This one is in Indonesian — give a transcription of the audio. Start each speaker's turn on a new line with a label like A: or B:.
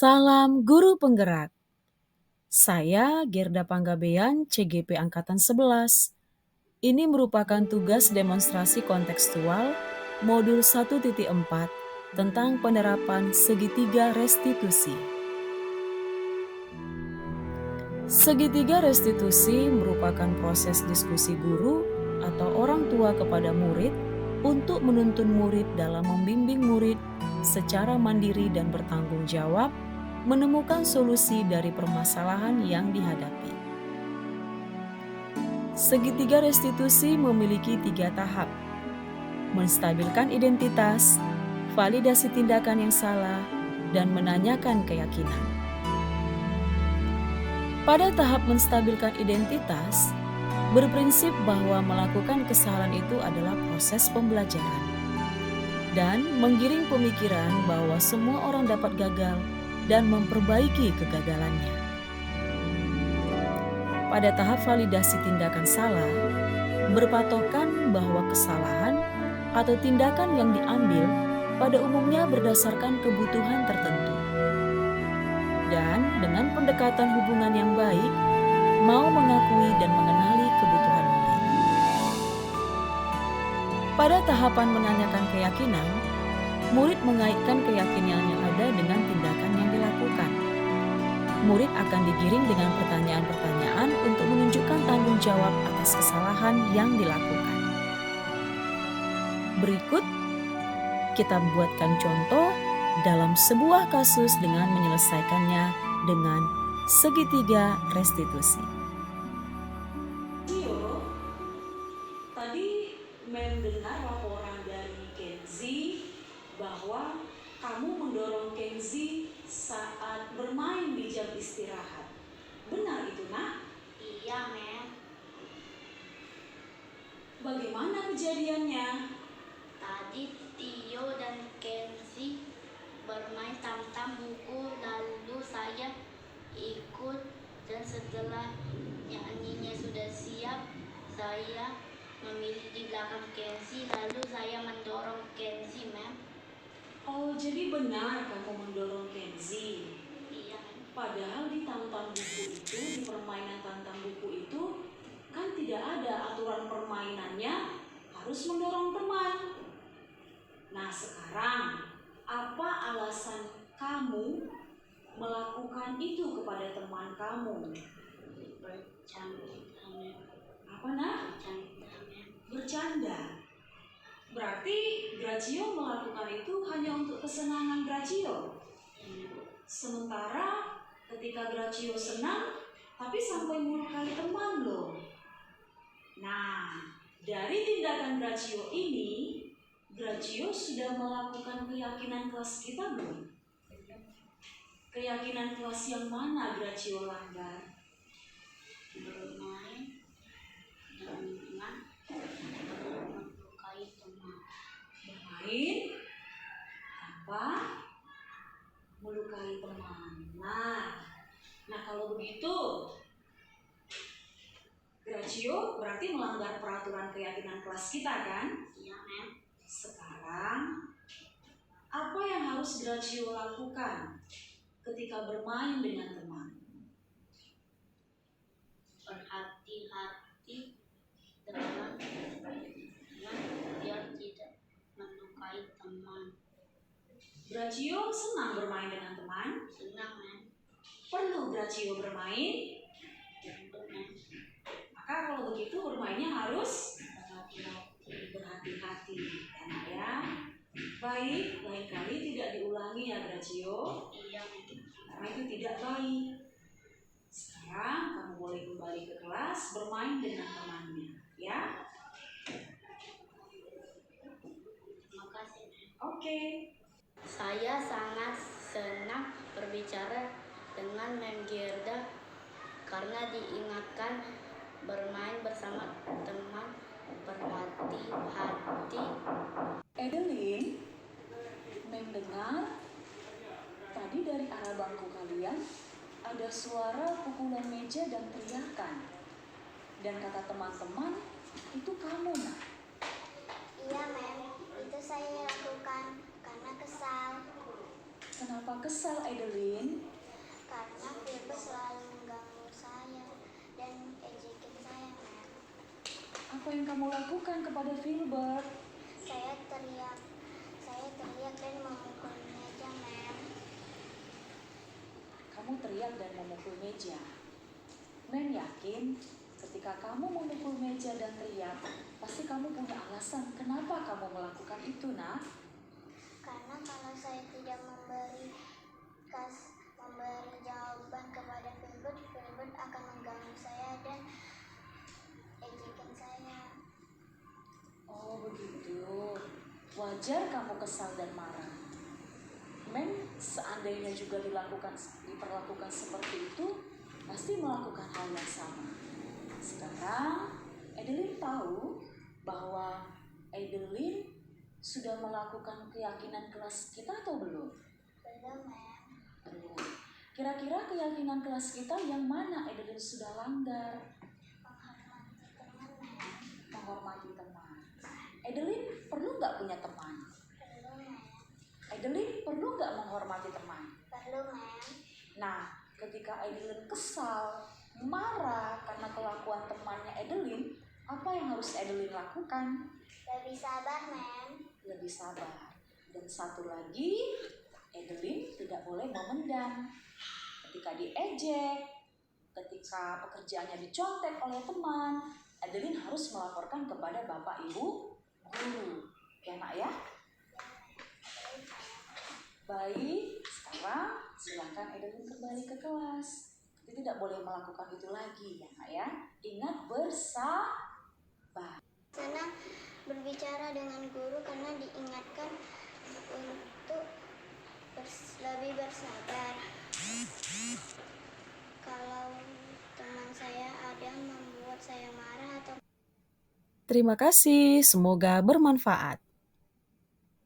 A: Salam Guru Penggerak. Saya Gerda Panggabean, CGP Angkatan 11. Ini merupakan tugas demonstrasi kontekstual modul 1.4 tentang penerapan segitiga restitusi. Segitiga restitusi merupakan proses diskusi guru atau orang tua kepada murid untuk menuntun murid dalam membimbing murid secara mandiri dan bertanggung jawab menemukan solusi dari permasalahan yang dihadapi. Segitiga restitusi memiliki 3 tahap: menstabilkan identitas, validasi tindakan yang salah, dan menanyakan keyakinan. Pada tahap menstabilkan identitas, berprinsip bahwa melakukan kesalahan itu adalah proses pembelajaran dan menggiring pemikiran bahwa semua orang dapat gagal dan memperbaiki kegagalannya. Pada tahap validasi tindakan salah, berpatokan bahwa kesalahan atau tindakan yang diambil pada umumnya berdasarkan kebutuhan tertentu. Dan dengan pendekatan hubungan yang baik, mau mengakui dan mengenali kebutuhan murid. Pada tahapan menanyakan keyakinan, murid mengaitkan keyakinan yang ada dengan tindakan yang dilakukan. Murid akan digiring dengan pertanyaan-pertanyaan untuk menunjukkan tanggung jawab atas kesalahan yang dilakukan. Berikut, kita buatkan contoh dalam sebuah kasus dengan menyelesaikannya dengan segitiga restitusi.
B: Tadi mendengar laporan dari Kenzi bahwa kamu mendorong Kenzi saat bermain di jam istirahat. Benar itu, Nak?
C: Iya, Mem.
B: Bagaimana kejadiannya?
C: Tadi Tio dan Kenzi bermain tam-tam buku, lalu saya ikut, dan setelah nyanyinya sudah siap, saya memilih di belakang Kenzi, lalu saya mendorong Kenzi, Mem.
B: Oh, jadi benar kamu mendorong Kenzi.
C: Iya, Mem.
B: Padahal di tam-tam buku itu, di permainan tam-tam buku itu, kan tidak ada aturan permainannya harus mendorong teman. Nah, sekarang apa alasan kamu melakukan itu kepada teman kamu?
C: Bercanda, Mem.
B: Apa, Nak?
C: Bercanda, Mem.
B: Bercanda. Berarti Gracio melakukan itu hanya untuk kesenangan Gracio. Sementara ketika Gracio senang, tapi sampai melukai teman loh. Nah, dari tindakan Gracio ini, Gracio sudah melakukan keyakinan kelas kita belum? Keyakinan kelas yang mana Gracio langgar?
C: Bermain dengan melukai teman.
B: Bermain tanpa melukai teman. Nah kalau begitu, Gracio berarti melanggar peraturan keyakinan kelas kita kan?
C: Iya, Mem.
B: Sekarang, apa yang harus Gracio lakukan ketika bermain dengan teman?
C: Berhati-hati dengan biar tidak melukai teman.
B: Gracio senang bermain dengan teman?
C: Senang, Mem.
B: Perlu Gracio bermain?
C: Mem.
B: Maka kalau begitu bermainnya harus
C: Berhati-hati.
B: berhati-hati ya. Baik, lain kali tidak diulangi ya Gracio,
C: Iya, Mem.
B: karena itu tidak baik. Sekarang kamu boleh kembali ke kelas bermain dengan temannya ya.
C: Terima kasih, Mem.
B: Oke.
C: Saya sangat senang berbicara dengan Mem Gerda karena diingatkan bermain bersama teman, berhati-hati.
B: Edelin, mendengar tadi dari arah bangku kalian ada suara pukulan meja dan teriakan. Dan kata teman-teman, itu kamu, Nak.
D: Iya, Mem. Itu saya lakukan karena kesal.
B: Kenapa kesal, Edelin?
C: Karena Filbert selalu mengganggu saya dan ejekin saya, Mem.
B: Apa yang kamu lakukan kepada Filbert?
C: Saya teriak dan memukul meja, Mem.
B: Kamu teriak dan memukul meja. Mem yakin ketika kamu memukul meja dan teriak, pasti kamu punya alasan kenapa kamu melakukan itu, nak.
C: Karena kalau saya tidak memberi jawaban kepada Filbert akan mengganggu saya dan ejekin saya.
B: Oh begitu, wajar kamu kesal dan marah. Mem seandainya juga diperlakukan seperti itu, pasti melakukan hal yang sama. Sekarang Edelin tahu bahwa Edelin sudah melakukan keyakinan kelas kita atau belum?
C: Belum, Mem.
B: Belum. Kira-kira keyakinan kelas kita yang mana Edelin sudah langgar?
C: Menghormati teman, Mem.
B: Menghormati teman. Edelin perlu nggak punya teman?
C: Perlu, Mem.
B: Edelin perlu nggak menghormati teman?
C: Perlu, Mem.
B: Nah, ketika Edelin kesal, marah karena kelakuan temannya Edelin, apa yang harus Edelin lakukan?
C: Lebih sabar, Mem.
B: Lebih sabar. Dan satu lagi, Edelin tidak boleh memendam. Ketika diejek, ketika pekerjaannya dicontek oleh teman, Edelin harus melaporkan kepada Bapak Ibu guru. Ya, Nak ya? Baik, sekarang silakan Edelin kembali ke kelas. Tapi tidak boleh melakukan itu lagi ya, Nak ya. Ingat bersabar.
C: Senang berbicara dengan guru karena diingatkan untuk lebih bersabar. Kalau teman saya ada membuat saya marah atau
A: Terima kasih, semoga bermanfaat.